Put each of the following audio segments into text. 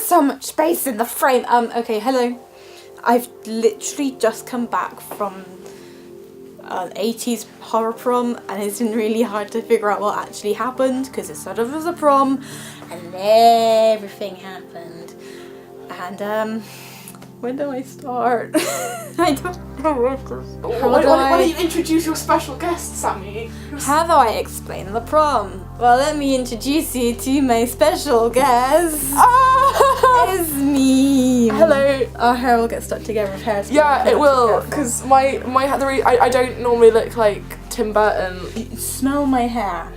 so much space in the frame. Okay, hello. I've literally just come back from an 80s horror prom, and it's been really hard to figure out what actually happened because it sort of was a prom and everything happened. And when do I start? I don't know where to start. Why don't you introduce your special guest, Sammy? How do I explain the prom? Well, let me introduce you to my special guest. It's me. Hello. Our hair will get stuck together with hairspray. Yeah, it will, because I don't normally look like Tim Burton. You smell my hair.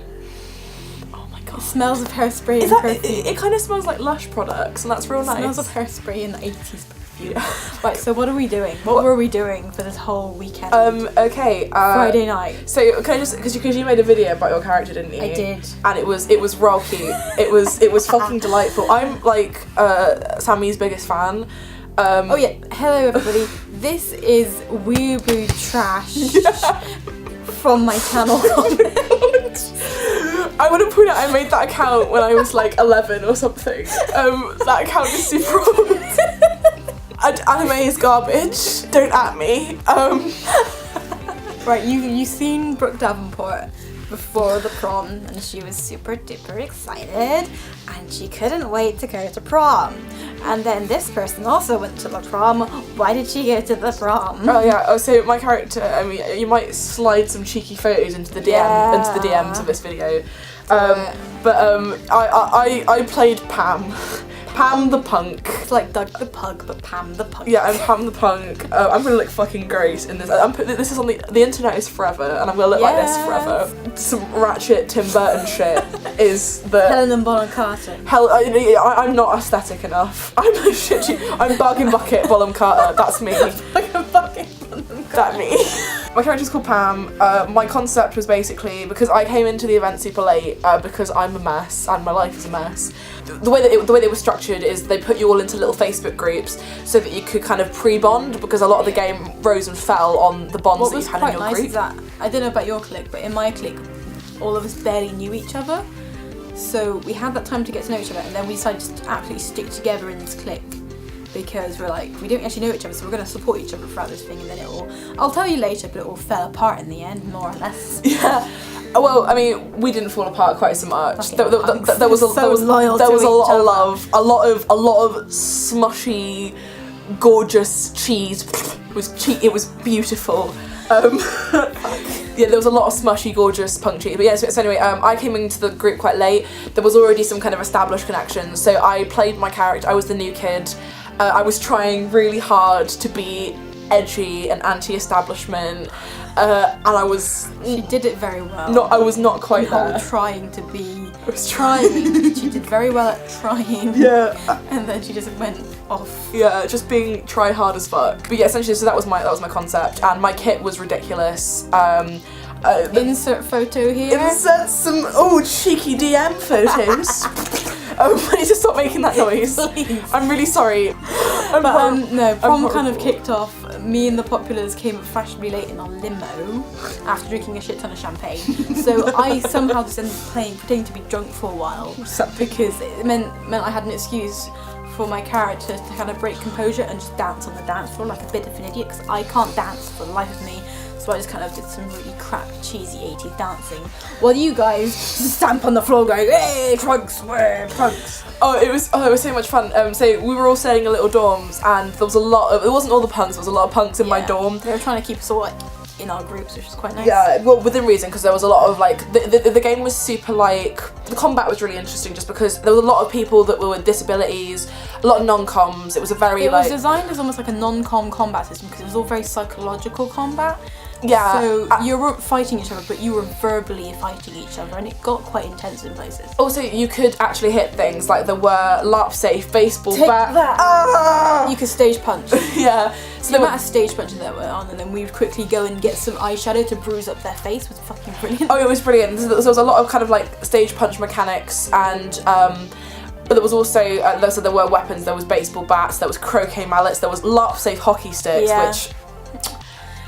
Oh my god. It smells of hairspray and perfume. It kind of smells like Lush products, and that's real nice. It smells of hairspray and 80s perfume. Yeah. Right, so what are we doing? What were we doing for this whole weekend? Okay. Friday night. So can I just, because you made a video about your character, didn't you? I did. And it was real cute. It was fucking delightful. I'm like Sammy's biggest fan. Oh yeah, hello everybody. This is Weeaboo Trash from my channel. I want to point out I made that account when I was like 11 or something. That account is super old. Anime is garbage. Don't at me. Right, you seen Brooke Davenport before the prom, and she was super duper excited, and she couldn't wait to go to prom. And then this person also went to the prom. Why did she go to the prom? Oh yeah. Oh, so my character. I mean, you might slide some cheeky photos into the DMs of this video. I played Pam. Pam the punk. It's like Doug the pug, but Pam the punk. Yeah, I'm Pam the punk. I'm gonna look fucking great in this. This is on the internet is forever, and I'm gonna look like this forever. Some ratchet Tim Burton shit is the Helen Bonham Carter. I'm not aesthetic enough. I'm Bargain Bucket Bonham Carter. That's me. That me. My character's called Pam. My concept was basically, because I came into the event super late, because I'm a mess and my life is a mess. The way they were structured is they put you all into little Facebook groups so that you could kind of pre-bond, because a lot of the game rose and fell on the bonds that you had in your group. What was quite nice is that, I don't know about your clique, but in my clique, all of us barely knew each other. So we had that time to get to know each other, and then we decided to absolutely stick together in this clique. Because we're like, we don't actually know each other, so we're going to support each other throughout this thing, and then I'll tell you later, but it all fell apart in the end, more or less. Yeah. Well, I mean, we didn't fall apart quite so much. There was a lot of love, a lot of smushy, gorgeous cheese. It was beautiful. Yeah, there was a lot of smushy, gorgeous punk cheese. But yeah, so anyway, I came into the group quite late. There was already some kind of established connections, so I played my character. I was the new kid. I was trying really hard to be edgy and anti-establishment, and I was. She did it very well. I was not quite there. Trying to be. I was trying. She did very well at trying. Yeah. And then she just went off. Yeah, just being try hard as fuck. But yeah, essentially, so that was my concept, and my kit was ridiculous. Insert photo here. Insert some cheeky DM photos. I need to stop making that noise. Please. I'm really sorry. Prom kind of kicked off. Me and the populars came up fashionably late in our limo after drinking a shit ton of champagne. So I somehow just ended up pretending to be drunk for a while, because it meant I had an excuse for my character to kind of break composure and just dance on the dance floor like a bit of an idiot, because I can't dance for the life of me. So I just kind of did some really crap, cheesy 80s dancing, while you guys just stamp on the floor going, "Hey, punks, punks!" It was so much fun. So we were all staying in little dorms, and there was a lot of. It wasn't all the punks. There was a lot of punks in my dorm. They were trying to keep us all in our groups, which was quite nice. Yeah, well, within reason, because there was a lot of the game was super the combat was really interesting, just because there was a lot of people that were with disabilities, a lot of non-coms. It was it was designed as almost like a non-com combat system, because it was all very psychological combat. Yeah. So you weren't fighting each other, but you were verbally fighting each other, and it got quite intense in places. Also, you could actually hit things, like there were LARP safe baseball bat. You could stage punch. Yeah. So the amount of stage punching that went on, and then we would quickly go and get some eyeshadow to bruise up their face, was fucking brilliant. Oh, it was brilliant. There was a lot of kind of like stage punch mechanics, and but there was also there were weapons. There was baseball bats, there was croquet mallets, there was LARP safe hockey sticks, which.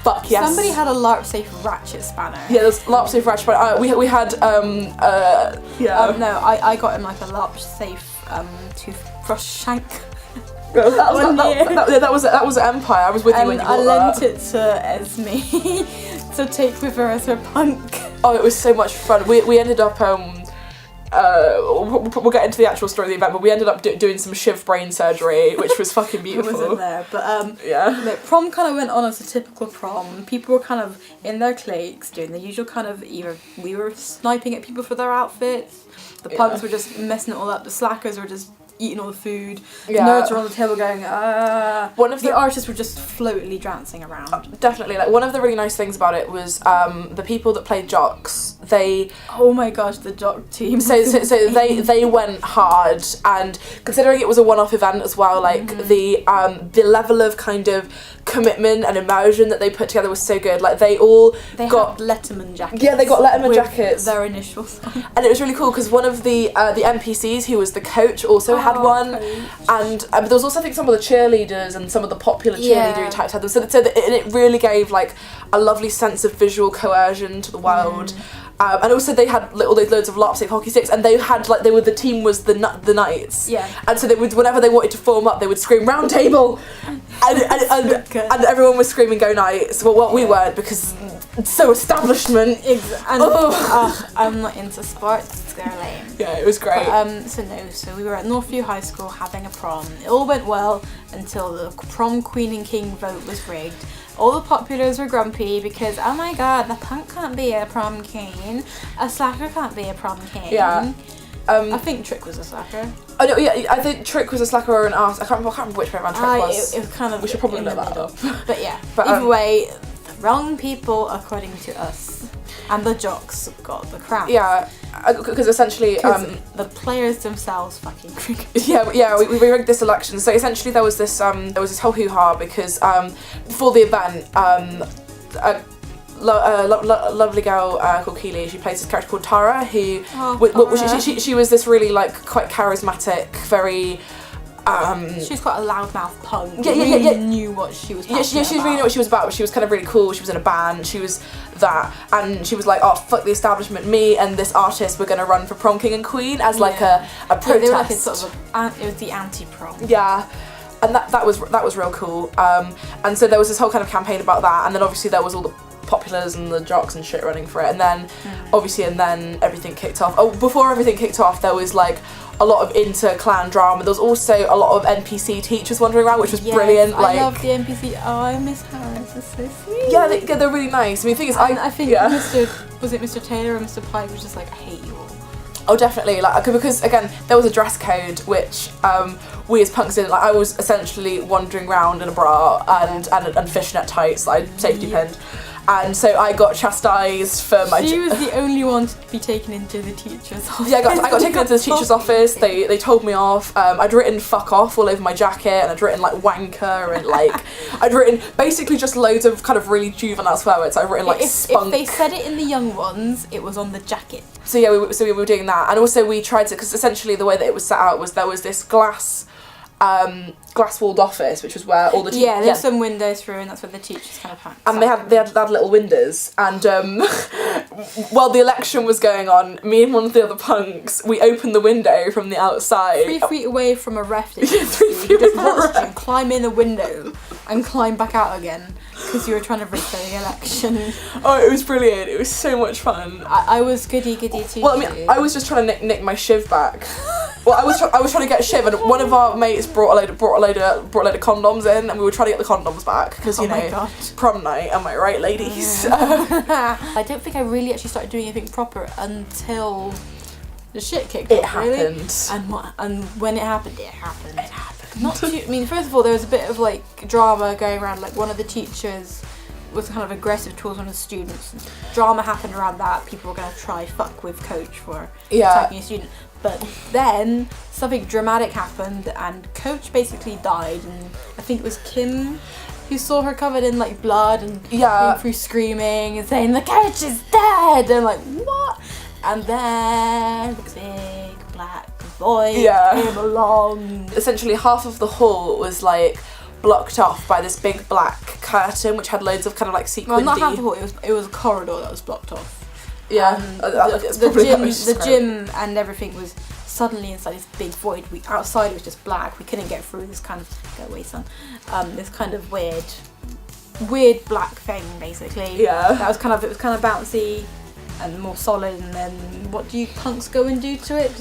Fuck yes. Somebody had a LARP safe ratchet spanner. Yeah, there's LARP safe ratchet spanner. We had no, I got him like a LARP safe Shank. That was Empire. I was with you when you I bought lent it to Esme to take with her as her punk. Oh, it was so much fun. We ended up we'll get into the actual story of the event, but we ended up doing some shiv brain surgery, which was fucking beautiful. I wasn't there, but yeah. Like, prom kind of went on as a typical prom. People were kind of in their cliques doing the usual kind of, either we were sniping at people for their outfits, the punks were just messing it all up, the slackers were just eating all the food, the nerds were on the table going one of the artists were just floatily dancing around. Definitely, like one of the really nice things about it was the people that played jocks, they oh my gosh, the jock team. So they went hard, and considering it was a one-off event as well, like the level of kind of commitment and immersion that they put together was so good. Like they got Letterman jackets. Yeah, they got Letterman jackets. Their initials. And it was really cool because one of the NPCs who was the coach also had one, and there was also I think some of the cheerleaders and some of the popular cheerleader types had them. So it really gave like a lovely sense of visual coercion to the world. And also they had all those loads of LARP stick hockey sticks, and they had like the team was the knights. Yeah. And so they would, whenever they wanted to form up, they would scream round table, and everyone was screaming go knights. Well, we weren't because it's so establishment. I'm not into sports. They're lame. Yeah, it was great. But, so we were at Northview High School having a prom. It all went well until the prom queen and king vote was rigged. All the populars were grumpy because, oh my god, the punk can't be a prom king, a slacker can't be a prom king. Yeah. I think Trick was a slacker. Oh no, yeah, I think Trick was a slacker or an arse. I can't remember which way around Trick was. It was kind of. We should probably look that up. But yeah, either way, the wrong people according to us, and the jocks got the crown. Yeah, because essentially, the players themselves fucking cricket. Yeah, we rigged this election. So essentially, there was this whole hoo-ha because before the event, a lovely girl called Keely, she plays this character called Tara, who she was this really like quite charismatic, very. She was quite a loudmouth punk. Yeah. Knew what she was. She really knew what she was about. But she was kind of really cool. She was in a band. She was that, and she was like, "Oh fuck the establishment! Me and this artist, we're gonna run for prom king and queen as like a protest." Yeah, they were like a sort of it was the anti-prom. Yeah. And that was real cool. And so there was this whole kind of campaign about that, and then obviously there was all the populars and the jocks and shit running for it, and then everything kicked off. Oh, before everything kicked off, there was like a lot of inter-clan drama. There was also a lot of NPC teachers wandering around, which was brilliant. I love the NPC. Oh, I miss Harris. It's so sweet. Yeah, they're really nice. I mean, the thing is, I think Mr. Taylor or Mr. Pike was just like, I hate you all. Oh, definitely. Like, because again, there was a dress code which we as punks didn't. Like, I was essentially wandering around in a bra and fishnet tights that I'd safety pinned. And so I got chastised for my. She was the only one to be taken into the teacher's office. Yeah, I got taken into the teacher's office. They told me off. I'd written "fuck off" all over my jacket, and I'd written like "wanker" and like I'd written basically just loads of kind of really juvenile swear words. I'd written like "spunk." If they said it in the young ones, it was on the jacket. So yeah, we were doing that, and also we tried to, because essentially the way that it was set out was there was this glass walled office, which was where all the teachers... there's some windows through, and that's where the teachers kind of had. And they had little windows, and while the election was going on, me and one of the other punks, we opened the window from the outside. 3 feet away from a ref that 3 feet just watched you climb in a window and climb back out again because you were trying to rig the election. Oh, it was brilliant. It was so much fun. I was goody too. Well, I mean, I was just trying to nick my shiv back. Well, I was trying to get a shiv, and one of our mates brought a load of condoms in, and we were trying to get the condoms back because prom night. Am I right, ladies? Yeah. I don't think I really actually started doing anything proper until the shit kicked off. It happened. And when it happened, it happened. Not too. I mean, first of all, there was a bit of like drama going around. Like one of the teachers was kind of aggressive towards one of the students. Drama happened around that. People were going to try fuck with coach for attacking a student. But then something dramatic happened, and coach basically died. And I think it was Kim who saw her covered in like blood and came through screaming and saying the coach is dead. And like what? And then the big black boy came along. Essentially, half of the hall was like blocked off by this big black curtain, which had loads of kind of like sequined. Well, not half the hall. It was a corridor that was blocked off. Yeah, the gym and everything was suddenly inside this big void. Outside it was just black. We couldn't get through this kind of, go away son, this kind of weird black thing basically. Yeah. It was kind of bouncy and more solid, and then what do you punks go and do to it?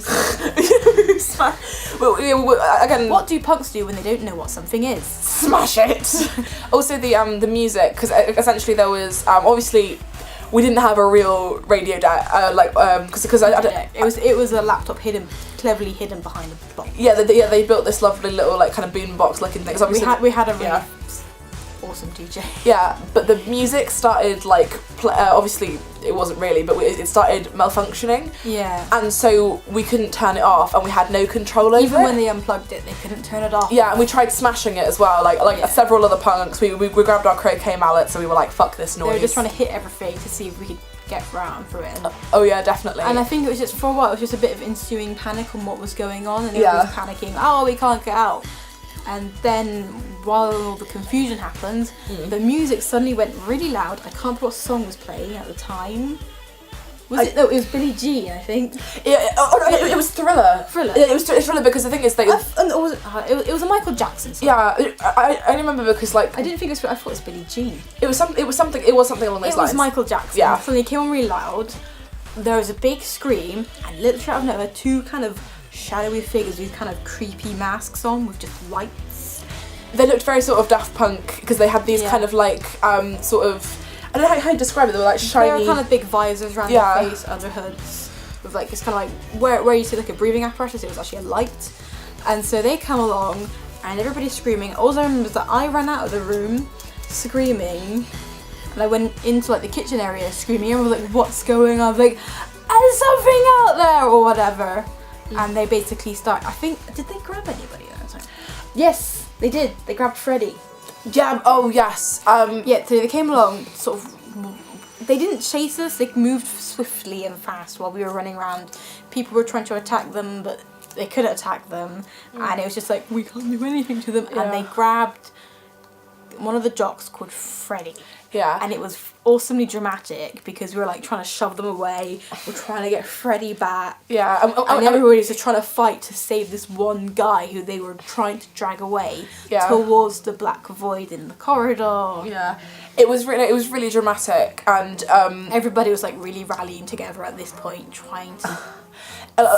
Again, what do punks do when they don't know what something is? Smash it. Also the music, because essentially there was obviously we didn't have a real radio deck, because it was a laptop cleverly hidden behind a box. They built this lovely little like kind of boombox looking thing. So we had a really awesome DJ. Yeah, but the music started like obviously it wasn't really, but it started malfunctioning. Yeah. And so we couldn't turn it off, and we had no control over it. Even when they unplugged it, they couldn't turn it off. Yeah, and we tried smashing it as well. Several other punks, we grabbed our croquet mallets, and we were like, "Fuck this noise." They were just trying to hit everything to see if we could get around through it. Oh yeah, definitely. And I think it was just, for a while, it was just a bit of ensuing panic on what was going on, and everyone was panicking. Oh, we can't get out. And then, while all the confusion happened, the music suddenly went really loud. I can't remember what song was playing at the time. It was Billie Jean, I think. Yeah, it was Thriller. Thriller. Yeah, it was Thriller because the thing is, it was a Michael Jackson song. Yeah, I remember because like I didn't think it was. I thought it was Billie Jean. It was something along those lines. It was Michael Jackson. Yeah. Suddenly it came on really loud. There was a big scream, and literally out of nowhere, two kind of shadowy figures with kind of creepy masks on with just lights. They looked very sort of Daft Punk because they had these kind of like sort of, I don't know how you describe it. They were like shiny. They were kind of big visors around their face, under hoods, with like it's kind of like where you see like a breathing apparatus. It was actually a light, and so they come along, and everybody's screaming. All I remember is that I ran out of the room, screaming, and I went into like the kitchen area screaming. Everyone was like, "What's going on?" I was like, "There's something out there," or whatever. And they basically start. I think, did they grab anybody at that time? Yes, they did. They grabbed Freddie. Yeah. Oh yes. Yeah. So they came along, sort of. They didn't chase us. They moved swiftly and fast while we were running around. People were trying to attack them, but they couldn't attack them, and it was just like we can't do anything to them. Yeah. And they grabbed one of the jocks called Freddie. Yeah. And it was awesomely dramatic because we were like trying to shove them away. We're trying to get Freddie back. Yeah. And everybody's just trying to fight to save this one guy who they were trying to drag away towards the black void in the corridor. Yeah. It was really dramatic, and everybody was like really rallying together at this point, trying to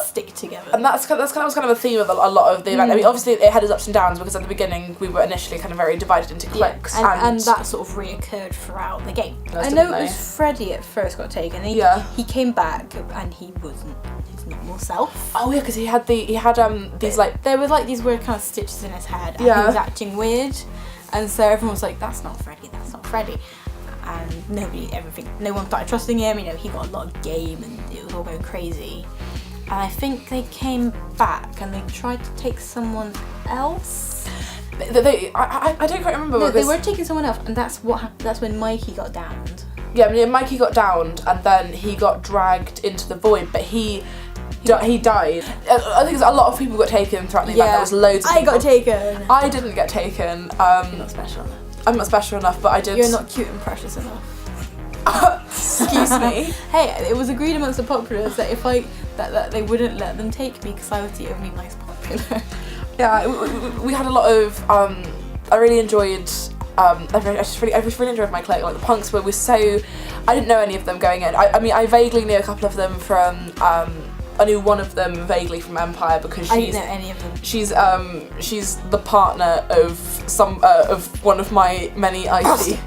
stick together. And that's kind of a theme of a lot of the event. I mean, obviously it had its ups and downs because at the beginning we were initially kind of very divided into cliques, and that sort of reoccurred throughout the game. I know it was Freddie at first got taken. He came back and he wasn't his normal self. Oh yeah, because he had these like there were like these weird kind of stitches in his head. And he was acting weird, and so everyone was like, "That's not Freddie. That's not Freddie." And no one started trusting him. You know, he got a lot of game, and it was all going crazy. And I think they came back and they tried to take someone else. I don't quite remember. No, they were taking someone else, and that's what happened. That's when Mikey got downed. Yeah, I mean, Mikey got downed, and then he got dragged into the void, but he died. I think a lot of people got taken throughout the event. There was loads of people. I got taken. I didn't get taken. You're not special enough. I'm not special enough, but I did. You're not cute and precious enough. Excuse me. Hey, it was agreed amongst the populace that if that they wouldn't let them take me because I was the only nice popular. Yeah, we had a lot of. I really enjoyed. I just really enjoyed my clique. Like the punks were so. I didn't know any of them going in. I mean, I vaguely knew a couple of them from. I knew one of them vaguely from Empire because I didn't know any of them. She's the partner of one of my many IP.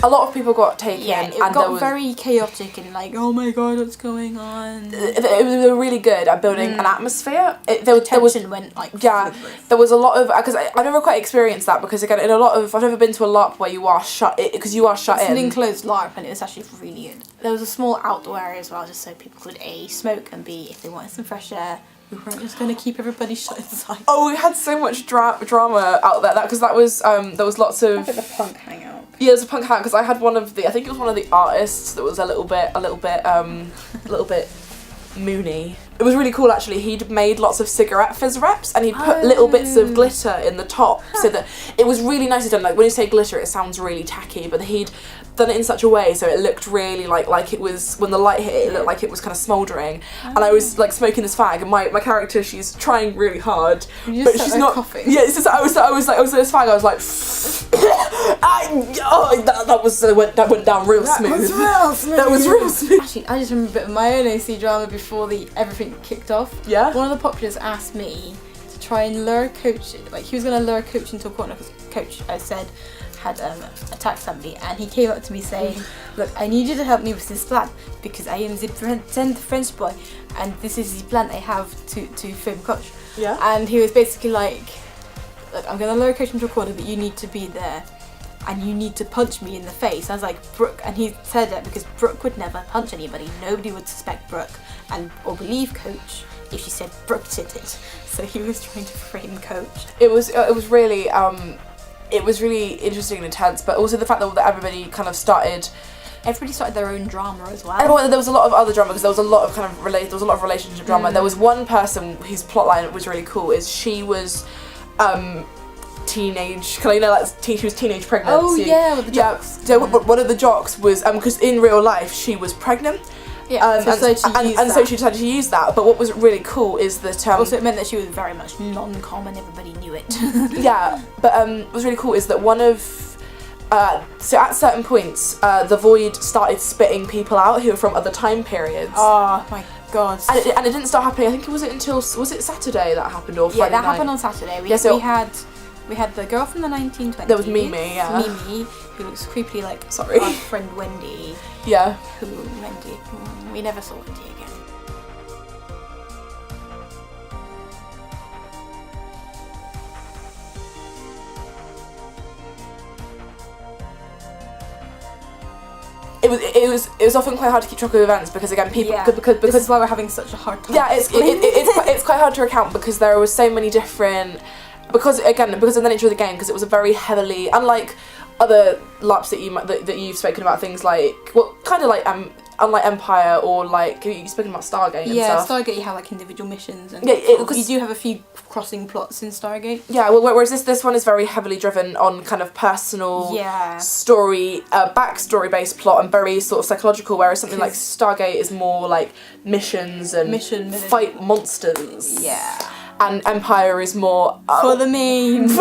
A lot of people got taken. Yeah, it got very chaotic and like, oh my god, what's going on? They were really good at building an atmosphere. Tension went like there was a lot of because I've never quite experienced that because again I've never been to a LARP where you are shut in. It's an enclosed LARP and it was actually really good. There was a small outdoor area as well, just so people could A, smoke, and B, if they wanted some fresh air. We weren't just going to keep everybody shut inside. Oh, we had so much drama out there because there was lots of. I think the punk hangout. Yeah, it was a punk hangout because I had I think it was one of the artists that was a little bit moony. it was really cool actually. He'd made lots of cigarette fizz wraps and he'd put little bits of glitter in the top so that it was really nicely done. Like when you say glitter, it sounds really tacky, but he'd done it in such a way so it looked really like it was, when the light hit it, it looked like it was kind of smouldering. And I was like smoking this fag, and my character, she's trying really hard, but she's not coughing. Yeah, it's just I was this fag. I was like, that went down real smooth. That was real smooth. Actually, I just remember a bit of my own AC drama before everything kicked off. Yeah. One of the populars asked me to try and lure Coach, like he was going to lure Coach into a corner because Coach, I said, had attacked somebody, and he came up to me saying, look, I need you to help me with this plan because I am the French boy and this is the plan I have to film Coach. Yeah. And he was basically like, look, I'm going to lure Coach into a corner, but you need to be there and you need to punch me in the face. I was like, Brooke, and he said that because Brooke would never punch anybody. Nobody would suspect Brooke or believe Coach if she said Brooke did it. So he was trying to frame Coach. It was really interesting and intense, but also the fact that everybody kind of started. Everybody started their own drama as well. There was a lot of other drama because there was a lot of relationship drama. There was one person whose plotline was really cool. Is she was teenage, she was teenage pregnant. Oh yeah, with the jocks. Yeah, so one of the jocks was because in real life she was pregnant. Yeah, so she decided to use that. But what was really cool is that also it meant that she was very much non-common. Everybody knew it. Yeah, but what was really cool is that one of so at certain points the Void started spitting people out who were from other time periods. Oh my god! And it didn't start happening. I think was it Saturday that happened or Friday Yeah, that night? happened on Saturday. We had the girl from the 1920s. There was Mimi, yeah. Mimi, who looks creepily like Sorry. our friend Wendy. Yeah. We never saw Wendy again. It was often quite hard to keep track of events because again people because this is why we're having such a hard time. Yeah, it's quite hard to recount because there was so many different because of the nature of the game, because it was a very heavily, unlike other LARPs that you've spoken about, things like unlike Empire or like you've spoken about Stargate and stuff. Stargate you have like individual missions and you do have a few crossing plots in Stargate. Yeah, whereas this one is very heavily driven on kind of personal story, backstory based plot and very sort of psychological, whereas something like Stargate is more like missions and fight monsters. Yeah. And Empire is more for the memes.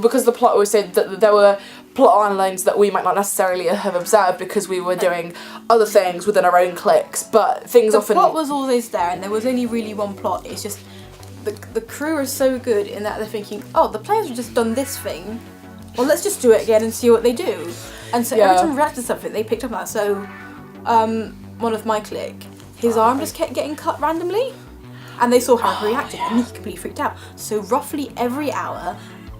Because the plot always said that there were plot lines that we might not necessarily have observed because we were doing other things within our own cliques, but things often. The plot was always there, and there was only really one plot. It's just the crew are so good in that they're thinking, oh, the players have just done this thing, well, let's just do it again and see what they do. And so every time we reacted to something, they picked up on that. So, one of my clique, his arm just kept getting cut randomly. And they saw how he reacted, and he completely freaked out. So roughly every hour,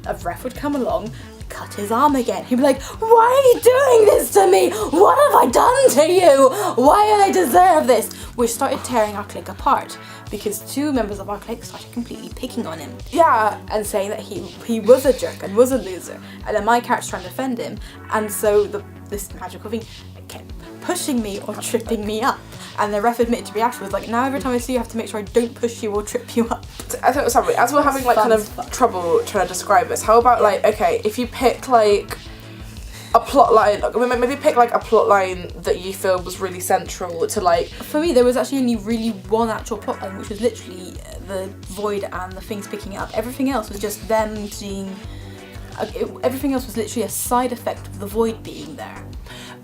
a ref would come along, cut his arm again. He'd be like, why are you doing this to me? What have I done to you? Why do I deserve this? We started tearing our clique apart because two members of our clique started completely picking on him. Yeah. And saying that he was a jerk and was a loser. And then my character's trying to defend him. And so this magical thing kept pushing me or tripping me up. And the ref admitted to me afterwards, like, now every time I see you, I have to make sure I don't push you or trip you up. I thought, sorry, as we're having like kind of trouble trying to describe this, how about like, okay, if you pick like a plot line, maybe pick like a plot line that you feel was really central to like. For me, there was actually only really one actual plot line, which was literally the Void and the things picking it up. Everything else was just them seeing. Everything else was literally a side effect of the Void being there.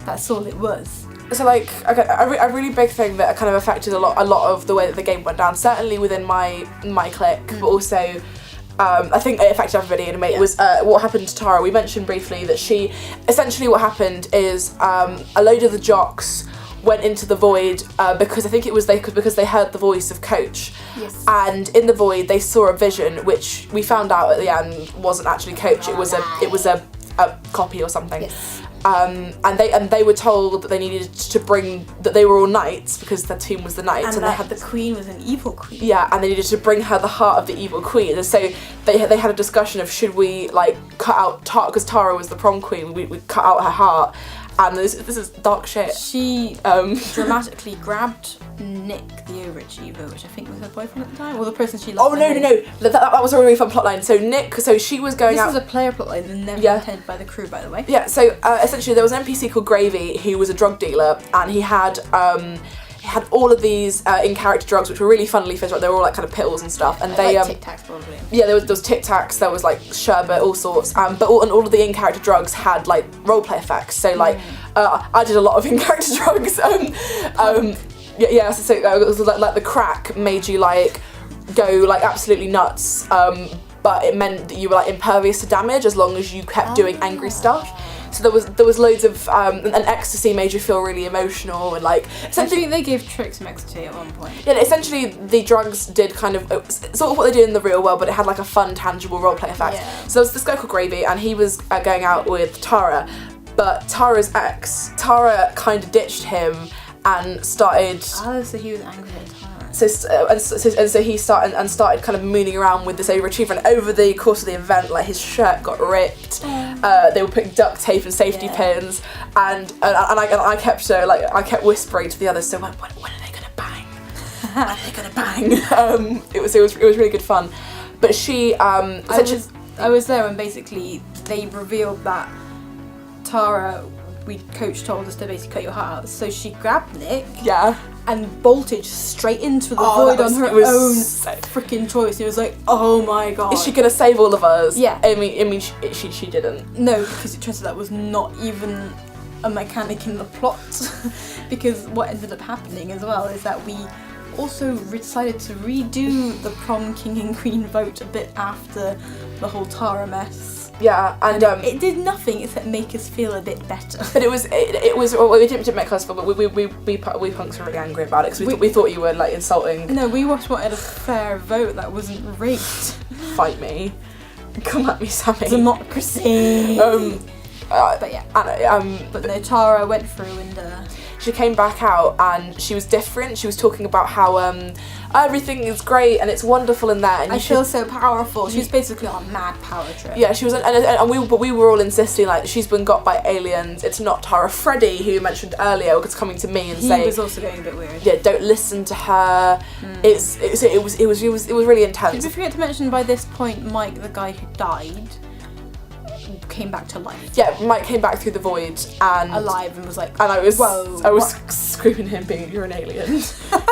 That's all it was. So like a really big thing that kind of affected a lot of the way that the game went down, certainly within my clique, but also I think it affected everybody in a way. It was what happened to Tara. We mentioned briefly that she essentially what happened is a load of the jocks went into the Void because I think it was because they heard the voice of Coach. Yes. And in the Void they saw a vision which we found out at the end wasn't actually Coach. It was a copy or something. Yes. And they were told that they needed to bring that they were all knights because their team was the knights, and they had the queen was an evil queen. Yeah, and they needed to bring her the heart of the evil queen. And so they had a discussion of should we like cut out Tara, because Tara was the prom queen. We cut out her heart, and this is dark shit. She dramatically grabbed Nick, the overachiever, which I think was her boyfriend at the time, or the person she loved. Oh no! That was a really fun plotline. So Nick, she was going out. This was a player plotline and never intended by the crew, by the way. Yeah. So essentially, there was an NPC called Gravy who was a drug dealer, and he had all of these in-character drugs, which were really funnily fizz. They were all like kind of pills and stuff, and they like Tic Tacs probably. Yeah, there was Tic Tacs, there was like sherbet, all sorts. But all of the in-character drugs had like roleplay effects. So like, I did a lot of in-character drugs. Yeah. So it was like the crack made you like go like absolutely nuts. But it meant that you were like impervious to damage as long as you kept doing angry stuff. So there was loads of and ecstasy made you feel really emotional and like essentially I think they gave Trick some ecstasy at one point. Yeah, essentially the drugs did kind of sort of what they did in the real world, but it had like a fun, tangible roleplay effect. Yeah. So there was this guy called Gravy, and he was going out with Tara, but Tara's ex, Tara kind of ditched him and started. Oh, so he was angry at Tara. So he started kind of mooning around with this overachiever, and over the course of the event, like his shirt got ripped. They were putting duct tape and safety pins, and I kept whispering to the others. So when are they gonna bang? When are they gonna bang? It was really good fun. But she I was there when basically they revealed that Tara, coach told us to basically cut your heart out. So she grabbed Nick. Yeah. And bolted straight into the void on her own freaking choice. It was like, oh my god. Is she gonna save all of us? Yeah. I mean, she didn't. No, because it turns out that was not even a mechanic in the plot. Because what ended up happening as well is that we also decided to redo the prom king and queen vote a bit after the whole Tara mess. Yeah, and it did nothing except make us feel a bit better. But it was well, we didn't make us feel, but we punks were really angry about it because we thought you were like insulting. No, we just wanted a fair vote that wasn't rigged. Fight me, come at me, Sammy. Democracy. But yeah, but no, Tara went through and she came back out and she was different. She was talking about how everything is great and it's wonderful in there. And I feel so powerful. She was basically on a mad power trip. Yeah, she was, and we were all insisting like she's been got by aliens. It's not Tara. Freddie, who you mentioned earlier, was coming to me and saying he was also going a bit weird. Yeah, don't listen to her. It was really intense. Did we forget to mention by this point Mike, the guy who died, came back to life? Yeah, Mike came back through the void and alive and was like, and I was whoa, screaming at him, being, "You're an alien!"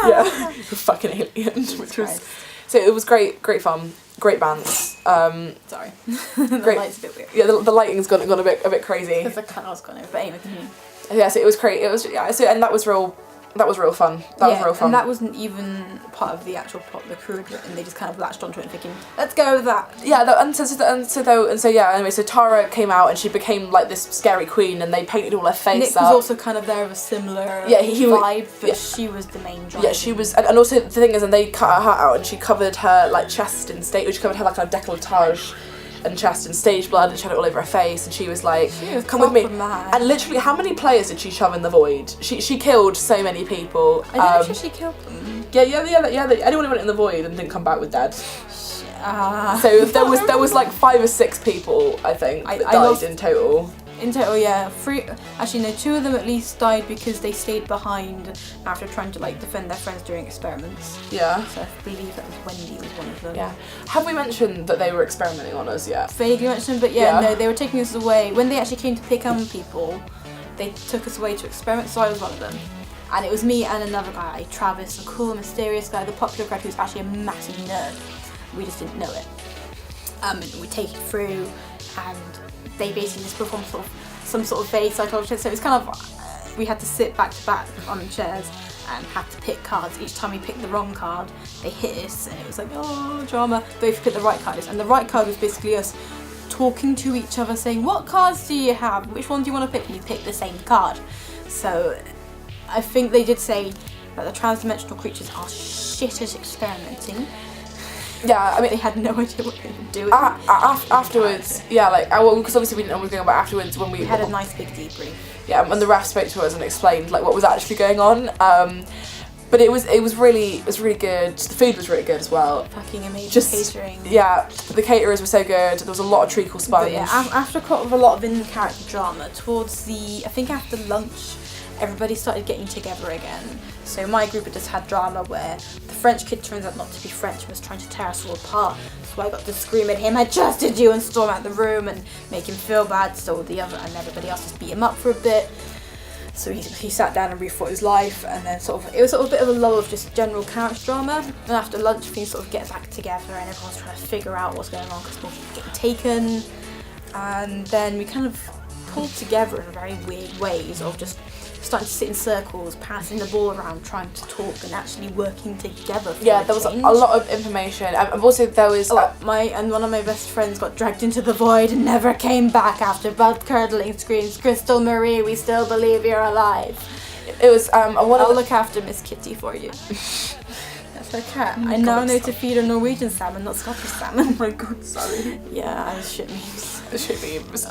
Yeah, you're a fucking alien. Which was so it was great fun, great bands. Sorry, the light's a bit weird. Yeah, the lighting's gone a bit crazy. Because the colour's gone over. But anyway, continue. Yeah, so it was great. It was and that was real fun. That was real fun. And that wasn't even part of the actual plot the crew had written. They just kind of latched onto it and thinking, let's go with that. Yeah, anyway, so Tara came out and she became like this scary queen, and they painted all her face Nick up. was also kind of there of a similar vibe, but she was the main driver. Yeah, she was, and also the thing is, and they cut her heart out, and she covered her like chest in stage. She covered her like a décolletage and chest in stage blood, and she had it all over her face, and she was like, "Come with me." Mad. And literally, how many players did she shove in the void? She killed so many people. I don't know if she killed them. Yeah. Anyone who went in the void and didn't come back with dead. So there was like 5 or 6 people, I think, that died in total. In total, yeah. 3, actually no, 2 of them at least died because they stayed behind after trying to like defend their friends during experiments. Yeah. So I believe that was Wendy was one of them. Yeah. Have we mentioned that they were experimenting on us yet? Vaguely mentioned, but no, they were taking us away. When they actually came to pick on people, they took us away to experiment, so I was one of them. And it was me and another guy, Travis, a cool, mysterious guy, the popular guy who's actually a massive nerd. We just didn't know it. And we take it through, and they basically just performed some sort of vague psychology. So it's kind of, we had to sit back to back on the chairs and had to pick cards. Each time we picked the wrong card, they hit us, and it was like, oh, drama. But if you picked the right card, and the right card was basically us talking to each other, saying, what cards do you have? Which one do you want to pick? And you pick the same card. So I think they did say that the transdimensional creatures are shit at experimenting. Yeah, I mean, they had no idea what they were doing. Afterwards, yeah, like, well, because obviously we didn't know what was going on, but afterwards when we had a nice big debrief. Yeah, when the ref spoke to us and explained like what was actually going on, But it was really good. The food was really good as well. Fucking amazing catering. Yeah, the caterers were so good. There was a lot of treacle sponge. But yeah, after quite a lot of in-character drama, towards I think after lunch, everybody started getting together again. So my group had just had drama where the French kid turns out not to be French and was trying to tear us all apart. So I got to scream at him, "I trusted you," and storm out the room and make him feel bad. So everybody else just beat him up for a bit. So he sat down and rethought his life, and then it was a bit of a lull of just general character drama. And after lunch, things sort of get back together, and everyone's trying to figure out what's going on because people keep getting taken. And then we kind of pulled together in very weird ways of just starting to sit in circles, passing the ball around, trying to talk, and actually working together. Yeah, there was a lot of information, and also there was one of my best friends got dragged into the void and never came back after blood-curdling screams, "Crystal Marie, we still believe you're alive." It was I'll look after Miss Kitty for you. That's her cat. Oh I now know to feed her Norwegian salmon, not Scottish salmon. Oh my god, sorry. Yeah, I was shit memes. Shit memes.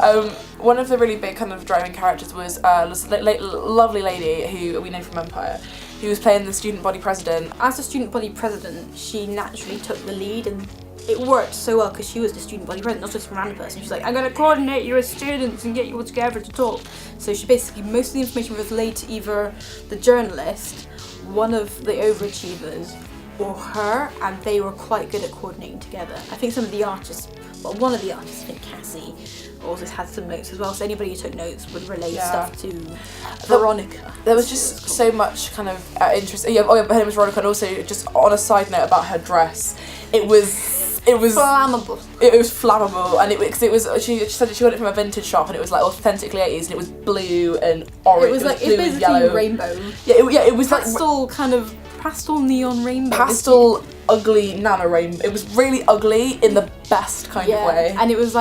One of the really big kind of driving characters was this lovely lady who we know from Empire, who was playing the student body president. As the student body president, she naturally took the lead, and it worked so well because she was the student body president, not just a random person. She's like, "I'm going to coordinate you as students and get you all together to talk." So she basically, most of the information was relayed to either the journalist, one of the overachievers, or her, and they were quite good at coordinating together. I think some of the artists, well, one of the artists, I think Cassie, also had some notes as well, so anybody who took notes would relay stuff to Veronica. There was just so much kind of interest. Yeah, her name was Veronica, and also just on a side note about her dress, it was flammable. It was flammable, and she said that she got it from a vintage shop, and it was like authentically 80s, and it was blue and orange. It was like blue it's and yellow. basically rainbow. Yeah, it was pastel, like kind of pastel neon rainbow. Pastel ugly nano rainbow. It was really ugly in the best kind of way. And it was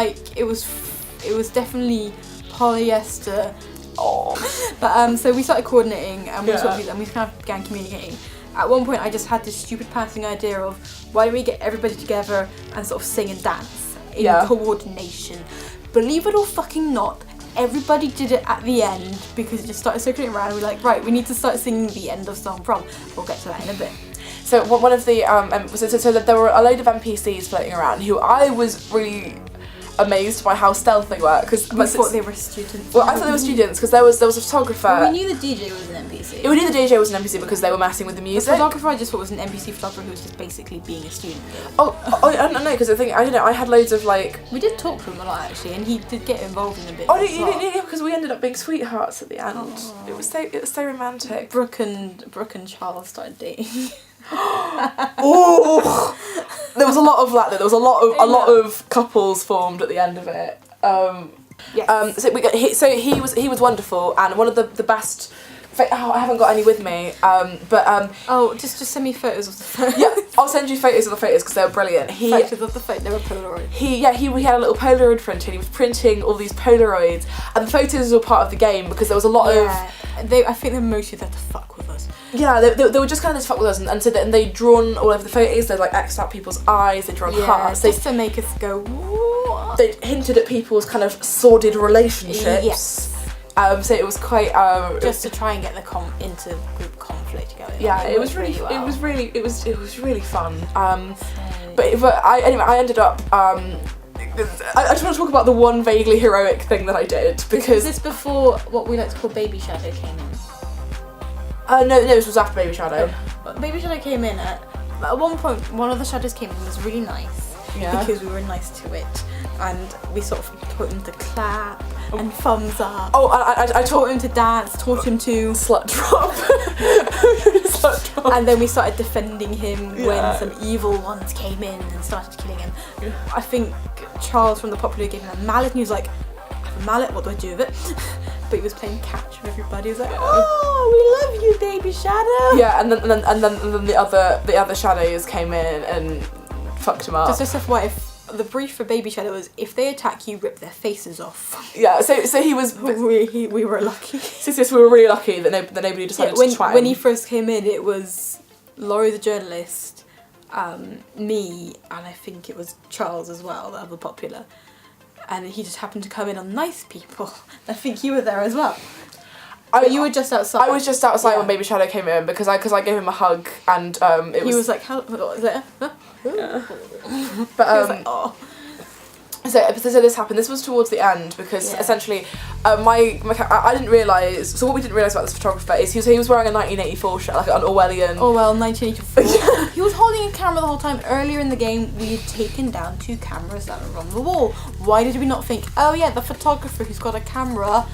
definitely polyester. Oh. But so we started coordinating, and we kind of began communicating. At one point, I just had this stupid passing idea of, why don't we get everybody together and sort of sing and dance in coordination? Believe it or fucking not, everybody did it at the end because it just started circling around, and we're like, right, we need to start singing the end of song prom. We'll get to that in a bit. So one of the so there were a load of NPCs floating around who I was really amazed by how stealth they were, because we thought they were students. Well, I thought they were students because there was a photographer. Well, we knew the DJ was an NPC. We knew the DJ was an NPC because they were messing with the music. The photographer I just thought was an NPC photographer who was just basically being a student. I don't know, because I think I had loads of like. We did talk to him a lot actually, and he did get involved in a bit. Oh, you didn't, because we ended up being sweethearts at the end. Oh. It was so romantic. Brooke and Charles started dating. Oh, there was a lot of that. There was a lot of couples formed at the end of it. Yes. So he was wonderful, and one of the best. I haven't got any with me, just send me photos of the photos. Yeah, I'll send you photos of the photos because they were brilliant. Photos of the photos, they were Polaroid. He had a little Polaroid printer, and he was printing all these Polaroids, and the photos were part of the game because there was a lot of. I think they're mostly there to fuck with us. Yeah, they were just kind of to fuck with us, and they'd drawn all over the photos. They'd like X'd out people's eyes. They'd drawn hearts. Just to make us go. What? They'd hinted at people's kind of sordid relationships. Yes. So it was quite just to try and get the inter-group conflict going. Yeah, it was really fun. But I ended up. I just want to talk about the one vaguely heroic thing that I did because. Was this before what we like to call Baby Shadow came in? No, this was after Baby Shadow. Baby Shadow came in at one point. One of the shadows came in and was really nice. Yeah. Because we were nice to it, and we sort of taught him to clap and thumbs up. Oh, I taught him to dance, taught him to slut drop. Slut drop. And then we started defending him when some evil ones came in and started killing him. Yeah. I think Charles from the Popular gave him a mallet, and he was like, "I have a mallet. What do I do with it?" But he was playing catch with everybody. He was like, "Oh, we love you, Baby Shadow." Yeah, and then the other shadows came in and fucked him up. Just FYI, the brief for Baby Shadow was, if they attack you, rip their faces off. Yeah, so he was. We were lucky. We were really lucky that nobody decided to twat him. When he first came in, it was Laurie the journalist, me, and I think it was Charles as well, the other Popular. And he just happened to come in on nice people. I think you were there as well. You were just outside. I was just outside when Baby Shadow came in because I gave him a hug and he was like, how was it? Huh? Yeah. But he was like, oh. So this happened. This was towards the end because essentially, I didn't realise. So what we didn't realise about this photographer is he was wearing a 1984 shirt, like an Orwellian. Orwell 1984. He was holding a camera the whole time. Earlier in the game, we had taken down 2 cameras that were on the wall. Why did we not think? Oh yeah, the photographer who's got a camera.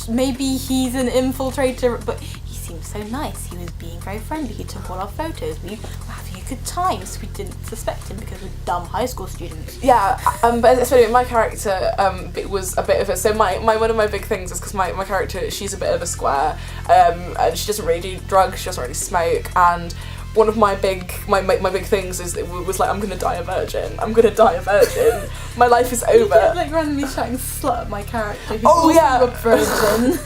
Maybe he's an infiltrator, but he seemed so nice. He was being very friendly. He took all our photos. We were having a good time, so we didn't suspect him because we're dumb high school students. Yeah, but so anyway, my character was a bit of a. So my one of my big things is because my character, she's a bit of a square, and she doesn't really do drugs. She doesn't really smoke, and one of my big things is was like, I'm gonna die a virgin. I'm gonna die a virgin. My life is over. You kept like randomly shouting slut at my character. Oh yeah, a virgin.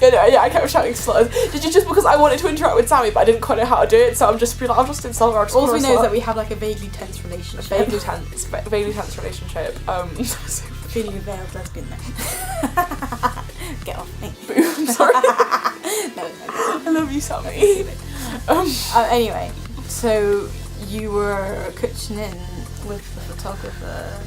I kept shouting slut. Just because I wanted to interact with Sammy, but I didn't quite know how to do it. So I'm just being like, I'll just insult her. All we know is that we have like a vaguely tense relationship. Vaguely tense relationship. Feeling veiled lesbian then. Get off me. I'm sorry. No. I love you, Sammy. Anyway, so you were coaching in with the photographer.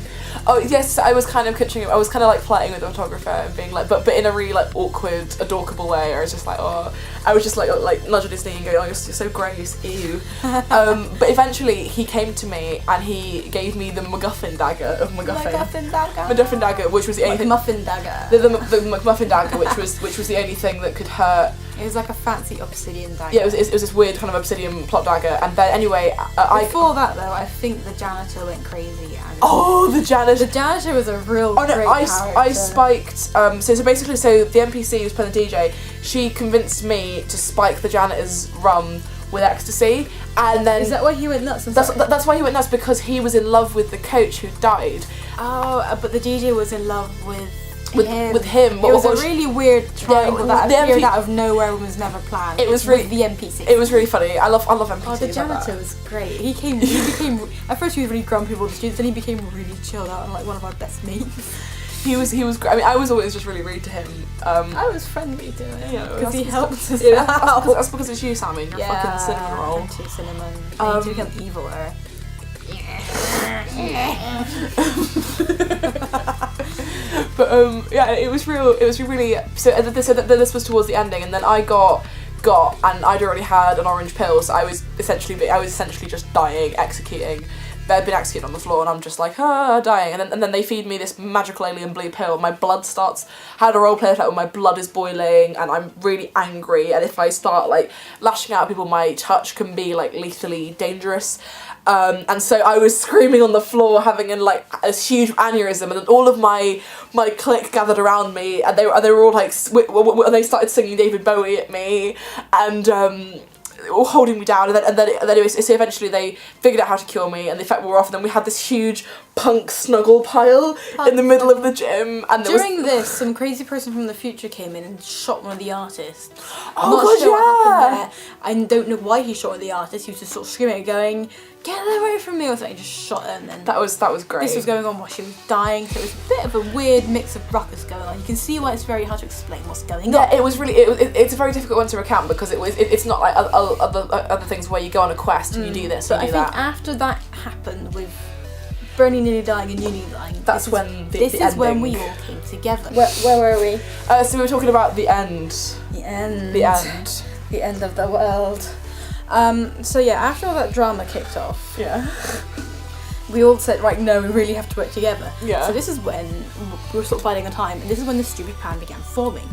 Oh yes, I was kind of coaching him. I was kind of like flirting with the photographer and being like, but in a really like awkward, adorkable way. I was just like, oh, I was just like nudging his knee and going, oh, you're so gross, ew. But eventually he came to me and he gave me the MacGuffin dagger of MacGuffin. MacGuffin dagger, which was the only McMuffin dagger. The McMuffin dagger, which was the only thing that could hurt. It was like a fancy obsidian dagger. Yeah, it was this weird kind of obsidian plot dagger, and then anyway, before that though, I think the janitor went crazy. And the janitor! The janitor was a real great character. I spiked. So basically, the NPC who's playing the DJ, she convinced me to spike the janitor's rum with ecstasy, and then is that why he went nuts? That's why he went nuts, because he was in love with the coach who died. Oh, but the DJ was in love with him. It was a really weird triangle that appeared out of nowhere and was never planned. It was really the NPC. It was really funny. I love NPCs. Oh, the janitor was great. He became at first he was really grumpy with the students, then he became really chilled out and like one of our best mates. He was great. I mean, I was always just really rude to him. I was friendly to him because he helped us out. That's because it's you, Sammy. You're fucking cinnamon roll. I'm too cinnamon. I need to become eviler. But it was really. So this was towards the ending, and then I got, and I'd already had an orange pill, so I was essentially just dying, executing. They'd been executed on the floor, and I'm just like, dying. And then they feed me this magical alien blue pill. My blood starts. I had a role play where my blood is boiling, and I'm really angry. And if I start like lashing out at people, my touch can be like lethally dangerous. And so I was screaming on the floor, having a huge aneurysm, and then all of my clique gathered around me, and they were all like, they started singing David Bowie at me, and all holding me down, and then anyway, so eventually they figured out how to cure me, and the effect wore off, and then we had this huge punk snuggle pile in the middle of the gym, and during this, some crazy person from the future came in and shot one of the artists. I'm not sure what happened there. I don't know why he shot the artist. He was just sort of screaming, going, "Get away from me!" or something. Just shot her, and then that was great. This was going on while she was dying, so it was a bit of a weird mix of ruckus going on. You can see why it's very hard to explain what's going on. Yeah, it was really. It's a very difficult one to recount because it's not like other things where you go on a quest and you do this. But and I think after that happened with Bernie nearly dying and you nearly dying, that's when the ending. When we all came together. Where were we? So we were talking about the end. The end. The end of the world. So yeah, after all that drama kicked off, we all said, right, no, we really have to work together. Yeah. So this is when we were sort of biding our time, and this is when the stupid plan began forming.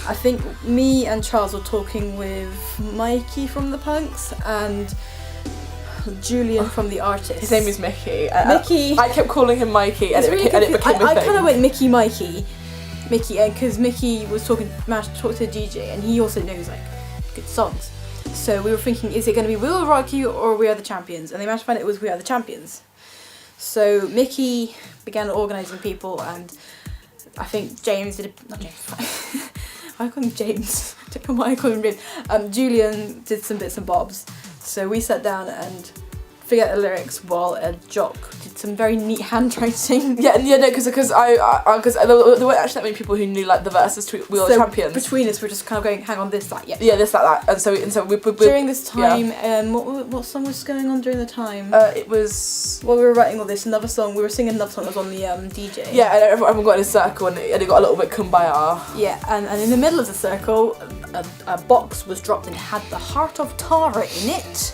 I think me and Charles were talking with Mikey from the Punks and Julian from the Artists. His name is Mickey. Mickey. I kept calling him Mikey, and it became a thing. I kind of went Mikey, because Mickey managed to talk to the DJ, and he also knows like good songs. So we were thinking, is it going to be We Will Rock You or We Are the Champions? And they managed to find it was We Are the Champions. So Mickey began organising people, and I think James did not James. I call him James. I don't know why I call him James. Julian did some bits and bobs. So we sat down and figure out the lyrics while a jock did some very neat handwriting. Yeah, no, because there weren't actually that many people who knew like the verses to We Are the Champions. Between us, we're just kind of going, hang on, this, that, yeah. Yeah, this, that, and so we during this time, what song was going on during the time? It was while we were writing all this, another song. We were singing another song that was on the DJ. Yeah, and everyone got in a circle, and it got a little bit kumbaya. Yeah, and in the middle of the circle, a box was dropped and it had the heart of Tara in it.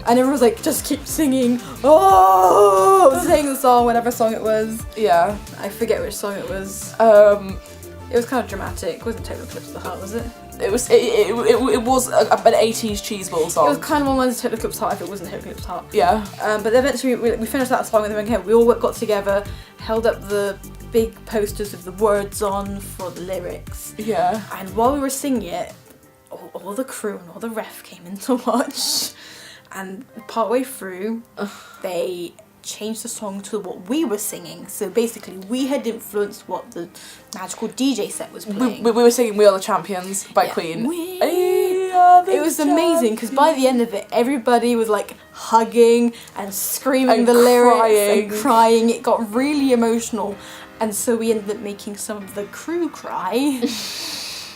And everyone was like, just keep singing, sing the song, whatever song it was. Yeah. I forget which song it was. It was kind of dramatic. It wasn't Total Eclipse of the Heart, was it? It was an 80s cheeseball song. It was kind of on lines of Total Eclipse of the Heart if it wasn't Total Eclipse of the Heart. Yeah. But eventually we finished that song and then we all got together, held up the big posters with the words on for the lyrics. Yeah. And while we were singing it, all the crew and all the ref came in to watch. And partway through, they changed the song to what we were singing. So basically, we had influenced what the magical DJ set was playing. We were singing "We Are the Champions" by Queen. It was amazing because by the end of it, everybody was like hugging and screaming and the lyrics crying. and crying. It got really emotional, and so we ended up making some of the crew cry.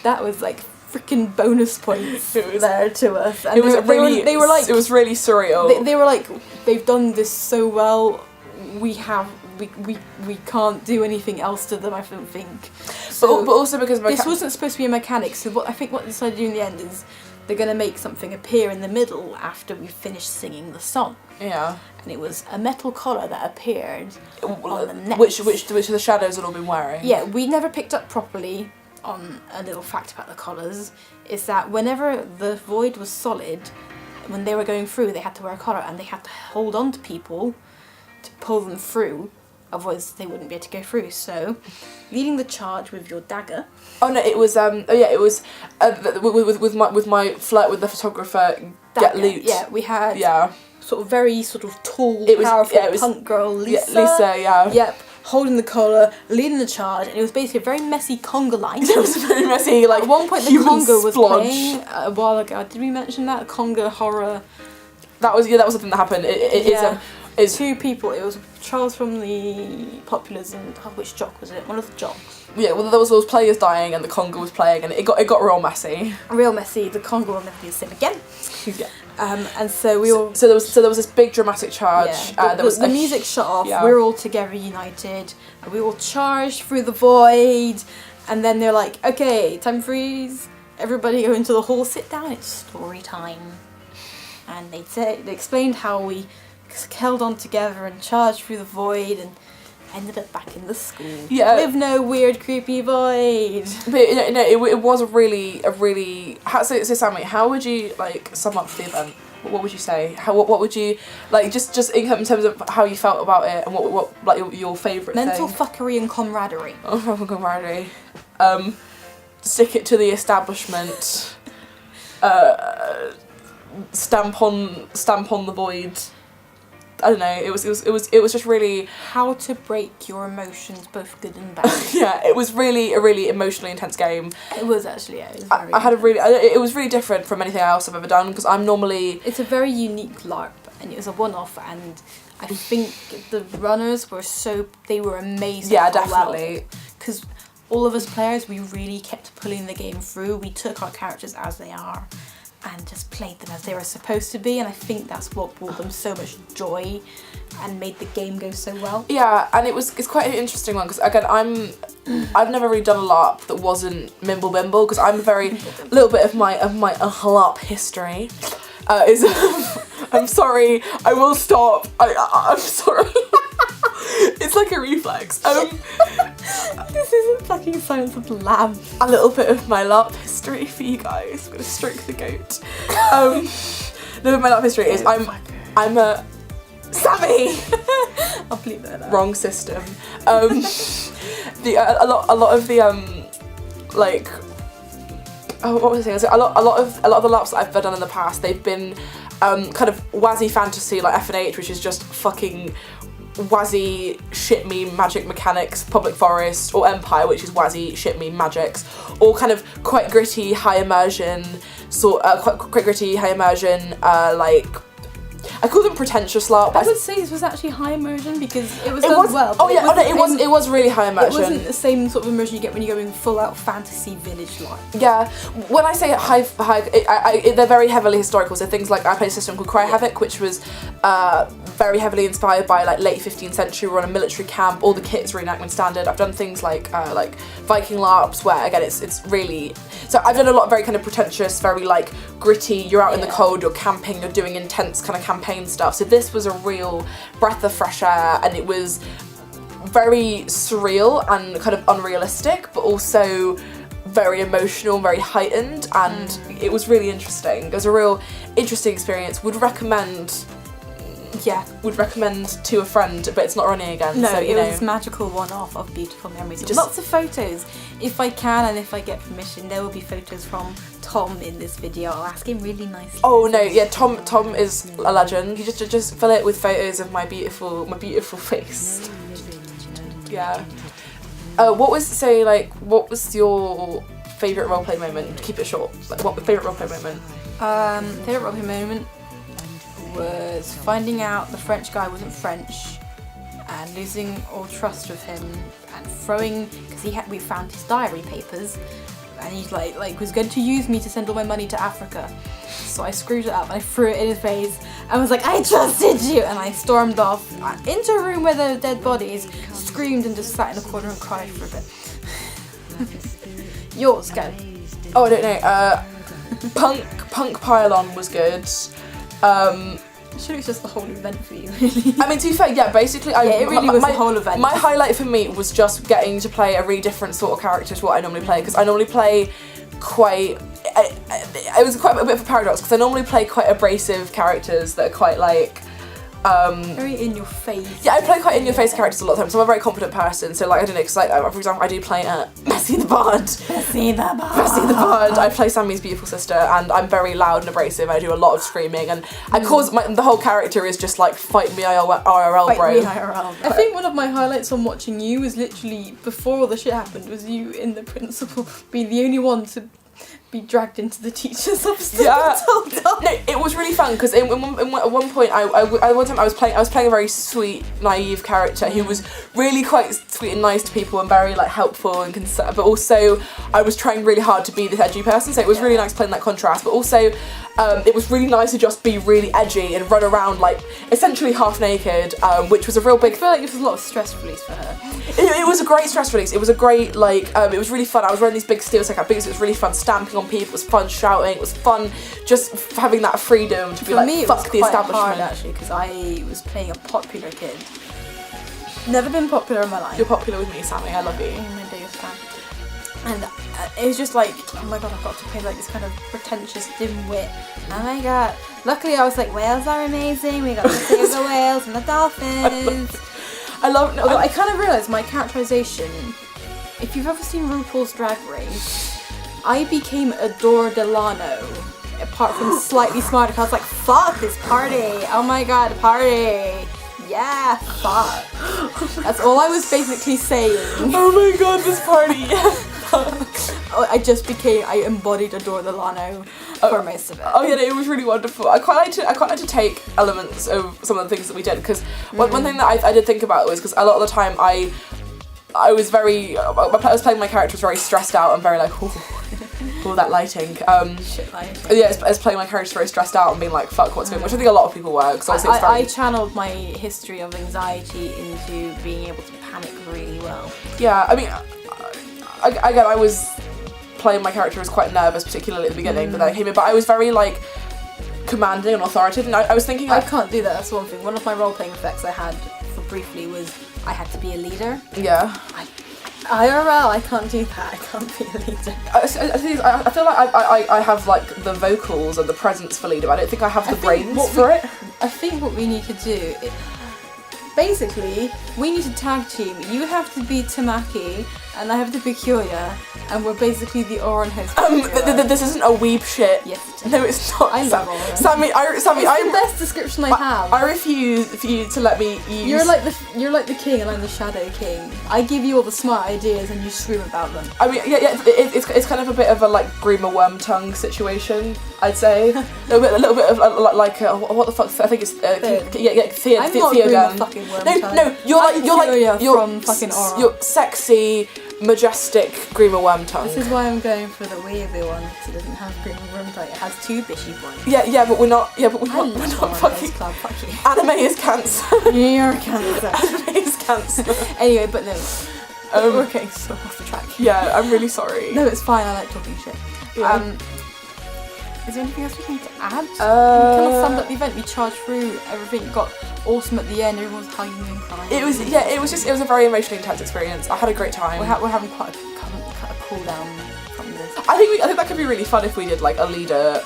That was like freaking bonus points there to us. And it was they were like, it was really surreal. They were like, they've done this so well. We can't do anything else to them, I don't think. So but also because this wasn't supposed to be a mechanic. So what they decided to do in the end is they're gonna make something appear in the middle after we finish singing the song. Yeah. And it was a metal collar that appeared on the neck. Which the shadows had all been wearing. Yeah, we never picked up properly on a little fact about the collars, is that whenever the void was solid, when they were going through, they had to wear a collar and they had to hold on to people to pull them through, otherwise they wouldn't be able to go through. So, leading the charge with your dagger. Oh no, it was with my flirt with the photographer. Get loot. Yeah, we had sort of very sort of tall, powerful punk girl Lisa. Yeah. Yep. Holding the collar, leading the charge, and it was basically a very messy conga line. It was very messy, like, at one point the conga was playing a while ago. Did we mention that? Conga horror. That was something that happened. It's two people. It was Charles from the Populars and which jock was it? One of the jocks. Yeah, well, there was those players dying and the conga was playing and it got real messy. Real messy. The conga will never be the same again. Yeah. And so we all. So there was this big dramatic charge. Yeah. The music shut off. Yeah. We were all together, united. And we all charged through the void. And then they're like, "Okay, time freeze. Everybody go into the hall. Sit down. It's story time." And they explained how we held on together and charged through the void and ended up back in the school. Yeah. With no weird, creepy void. But it was a really. So Sammy, how would you like sum up the event? What would you say? What would you like? Just in terms of how you felt about it and what like your favourite mental thing? fuckery and camaraderie. Oh, camaraderie. Stick it to the establishment. Stamp on the void. I don't know. It was just really how to break your emotions, both good and bad. Yeah, it was really a really emotionally intense game. It was actually. Yeah, it was very I had a really. It was really different from anything else I've ever done because I'm normally. It's a very unique LARP, and it was a one-off, and I think the runners they were amazing. Yeah, definitely. Because all of us players, we really kept pulling the game through. We took our characters as they are and just played them as they were supposed to be, and I think that's what brought them so much joy and made the game go so well. Yeah, and it's quite an interesting one because again I've never really done a LARP that wasn't Mimble Bimble because I'm a very little bit of my LARP history is I'm sorry, I will stop. I'm sorry. It's like a reflex. This isn't fucking Silence of the Lambs. A little bit of my LARP history for you guys. I'm gonna stroke the goat. No, my LARP history is I'm a Sammy. I'll bleep that out. Wrong system. A lot of the like. Oh, what was I saying? A lot of the LARPs that I've done in the past, they've been kind of wazzy fantasy like F&H, which is just fucking wazzy shit me magic mechanics, Public Forest, or Empire, which is wazzy shit me magics, or kind of quite gritty high immersion like I call them pretentious LARP. I would say this was actually high immersion because it was It done was well. oh yeah, it was really high immersion. It wasn't the same sort of immersion you get when you're going full out fantasy village LARP. Yeah, when I say high, they're very heavily historical. So things like I played a system called Cry Havoc, which was very heavily inspired by like late 15th century. We're on a military camp. All the kit's reenactment standard. I've done things like Viking LARPs, where again it's really. So I've done a lot of very kind of pretentious, very like gritty. You're out in the cold. You're camping. You're doing intense kind of campaign stuff. So this was a real breath of fresh air, and it was very surreal and kind of unrealistic, but also very emotional, very heightened, and it was really interesting. It was a real interesting experience. Would recommend to a friend, but it's not running again. No, so, it was magical one-off of beautiful memories. Just lots of photos. If I can and if I get permission, there will be photos from Tom in this video. I'll ask him really nicely. Oh no, yeah, Tom is a legend. You just fill it with photos of my beautiful face. Yeah. What was your favourite roleplay moment? Keep it short. Like, what was favourite roleplay moment? Favourite roleplay moment was finding out the French guy wasn't French and losing all trust with him and throwing, because we found his diary papers and he like was going to use me to send all my money to Africa. So I screwed it up and I threw it in his face and was like, I trusted you, and I stormed off into a room where there were dead bodies, screamed and just sat in a corner and cried for a bit. Yours, go. Oh, I don't know. Punk Pylon was good. I'm sure it's just the whole event for you, really. I mean, to be fair, yeah, basically, it really was the whole event. My highlight for me was just getting to play a really different sort of character to what I normally play, because I normally play quite. It was quite a bit of a paradox, because I normally play quite abrasive characters that are quite like. Very in your face. Yeah, I play quite in your face characters a lot of times. So I'm a very confident person. So like I don't know, because like for example, I do play Bessie the Bard. Bessie the Bard. I play Sammy's beautiful sister, and I'm very loud and abrasive. I do a lot of screaming, and I cause the whole character is just like fight me IRL, bro. Fight me IRL. I think one of my highlights on watching you was literally before all the shit happened. Was you in the principal being the only one to be dragged into the teacher's office. Yeah. No, it was really fun because at one point I was playing a very sweet, naive character who was really quite sweet and nice to people and very like helpful and but also I was trying really hard to be this edgy person, so it was really nice playing that contrast, but also it was really nice to just be really edgy and run around like essentially half naked, which was a real big. I feel like it was a lot of stress release for her. It was a great stress release. It was a great it was really fun. I was wearing these big steel like boots. It was really fun stamping on people. It was fun shouting. It was fun just having that freedom to be like me, fuck the establishment. Hard, actually, because I was playing a popular kid. Never been popular in my life. You're popular with me, Sammy. I love you. I'm my biggest fan. And it was just like, oh my god, I've got to play like this kind of pretentious dimwit. Oh my god. Luckily I was like, whales are amazing, we got to save the whales and the dolphins. Although I kind of realised my characterisation, if you've ever seen RuPaul's Drag Race, I became Adore Delano, apart from slightly smarter, because I was like, fuck this party, oh my god, party. Yeah, fuck. That's all I was basically saying. Oh my god, this party, yeah. I embodied Adore Delano for most of it. Oh yeah, no, it was really wonderful. I quite like to take elements of some of the things that we did, because one thing that I did think about was because a lot of the time I was playing my character was very stressed out and very like, all that lighting. Shit lighting. Yeah, I was playing my character very stressed out and being like, fuck, what's going on, which I think a lot of people were. Because I channeled my history of anxiety into being able to panic really well. Yeah, I mean, again, I was playing my character as quite nervous, particularly at the beginning, but then I came in, but I was very like commanding and authoritative, and I was thinking like, I can't do that, that's one thing. One of my role-playing effects I had for briefly was I had to be a leader. Yeah. IRL, I can't do that. I can't be a leader. I feel like I have like the vocals and the presence for leader, but I don't think I have the brains for it. I think what we need to do, Basically, we need to tag team. You have to be Tamaki, and I have to be Kyoya, and we're basically the Oran host. This isn't a weeb shit. Yes, it is. No, it's not. I love Oran. Sammy, It's the best description I have. I refuse for you to let me use. You're like the king, and I'm the shadow king. I give you all the smart ideas, and you scream about them. I mean, yeah, it's kind of a bit of a like Groomer worm tongue situation, I'd say. a little bit of like what the fuck? I think it's Thea. I'm not Groomer fucking worm tongue. No, you're from fucking Oran. You're sexy, majestic Groomer worm tongue. This is why I'm going for the wavy one, because it doesn't have Groomer worm tongue. It has 2 bishy points. Yeah, but we're not. Yeah, but we're not fucking. Club. Fuck you. Anime is cancer. You're cancer. Anime is cancer. Anyway, but no. We're getting so off the track. Yeah, I'm really sorry. No, it's fine. I like talking shit. Yeah. Is there anything else we need to add? We kind of summed up the event. We charged through everything. Got awesome at the end. Everyone was hugging and crying. It was a very emotionally intense experience. I had a great time. We're having quite a cool down from this. I think that could be really fun if we did like a leader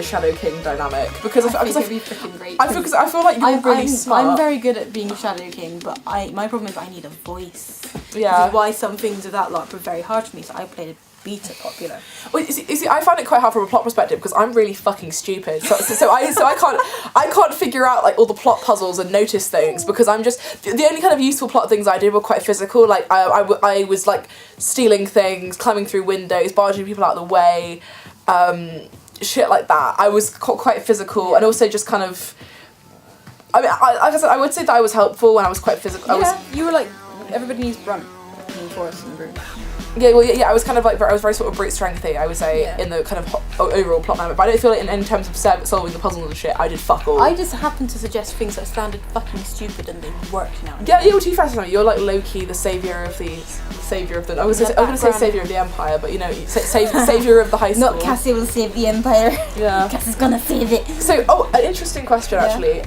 Shadow King dynamic, because I think it'd be freaking great. I feel like you're really smart. I'm very good at being a Shadow King, but my problem is I need a voice. Yeah. Which is why some things of that LARP were very hard for me. So I played a beta popular. Well, you see, I find it quite hard from a plot perspective because I'm really fucking stupid. So I can't figure out like all the plot puzzles and notice things, because I'm just the only kind of useful plot things I did were quite physical. Like I was like stealing things, climbing through windows, barging people out of the way, shit like that. I was quite physical, and also just kind of. I mean, like I said, I would say that I was helpful when I was quite physical. You were like, everybody needs brunt in forest and brute. Yeah, I was kind of like, I was very sort of brute strengthy, I would say, in the kind of overall plot dynamic, but I don't feel like in terms of solving the puzzles and shit, I did fuck all. I just happened to suggest things that sounded fucking stupid and they worked now. Yeah, you're too fascinating. You're like low-key the saviour of the I was going to say saviour of the empire, but you know, saviour of the high school. Not Cassie will save the empire. Yeah. Cassie's gonna save it. So, an interesting question actually.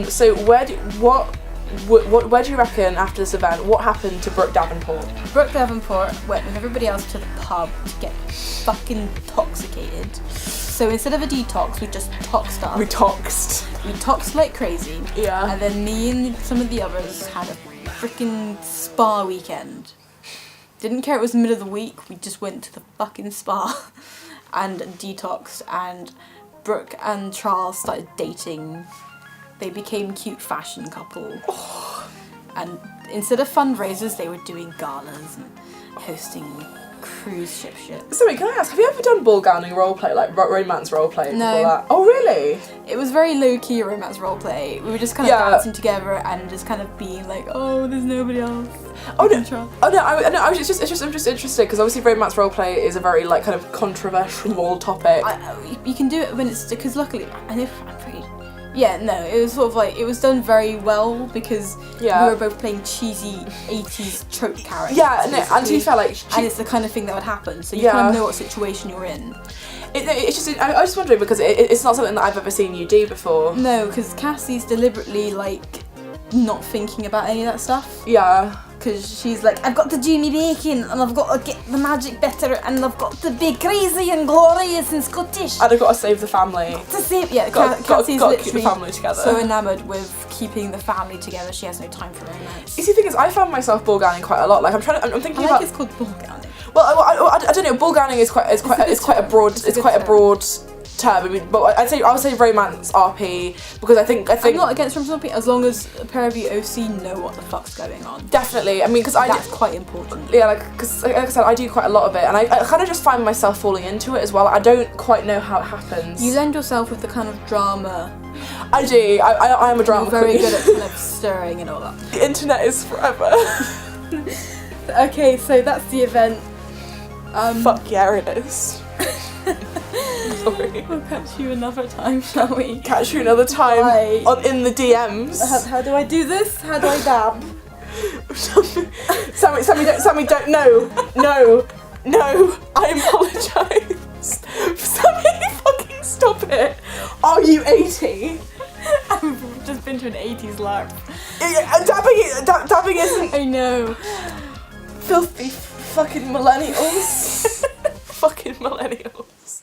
So where do you reckon after this event, what happened to Brooke Davenport? Brooke Davenport went with everybody else to the pub to get fucking intoxicated. So instead of a detox, we just toxed up. We toxed. We toxed like crazy. Yeah. And then me and some of the others had a freaking spa weekend. Didn't care it was the middle of the week, we just went to the fucking spa and detoxed, and Brooke and Charles started dating. They became cute fashion couple. And instead of fundraisers, they were doing galas and hosting cruise ship shit. So wait, can I ask, have you ever done ball gowning roleplay, like romance roleplay? No. That? Oh really? It was very low-key romance roleplay. We were just kind of dancing together and just kind of being like, oh, there's nobody else. I'm just interested because obviously romance roleplay is a very like kind of controversial topic. You can do it when it's, because luckily, and if I'm pretty. Yeah, no, it was sort of like, it was done very well because we were both playing cheesy 80s trope characters. Yeah, no, and to be fair, like... and it's the kind of thing that would happen, so you kind of know what situation you're in. It's just, I was just wondering because it's not something that I've ever seen you do before. No, because Cassie's deliberately, like, not thinking about any of that stuff. Yeah. Because she's like, I've got to do me baking, and I've got to get the magic better, and I've got to be crazy and glorious and Scottish. And I've got to save the family. Cassie's literally keep the family together. So enamoured with keeping the family together, she has no time for romance. You see, the thing is, I found myself ball gowning quite a lot. Like I'm thinking about. It's called ball gowning. Well, I don't know. Ball gowning is quite a broad term. I mean, but I would say romance RP because I think I'm not against romance RP as long as a pair of you OC know what the fuck's going on. Definitely. I mean, because that's quite important. Yeah, because like I said, I do quite a lot of it, and I kind of just find myself falling into it as well. I don't quite know how it happens. You lend yourself with the kind of drama. I do. I am a drama You're very queen. good at kind of stirring and all that. The internet is forever. Okay, so that's the event. Fuck yeah, it is. Sorry. We'll catch you another time, shall we? Catch you another time. Bye. In the DMs. How do I do this? How do I dab? Sammy, don't. No. I apologise. Sammy, fucking stop it. Are you 80? I've just been to an 80s LARP. Dabbing isn't. I know. Filthy fucking millennials. Fucking millennials.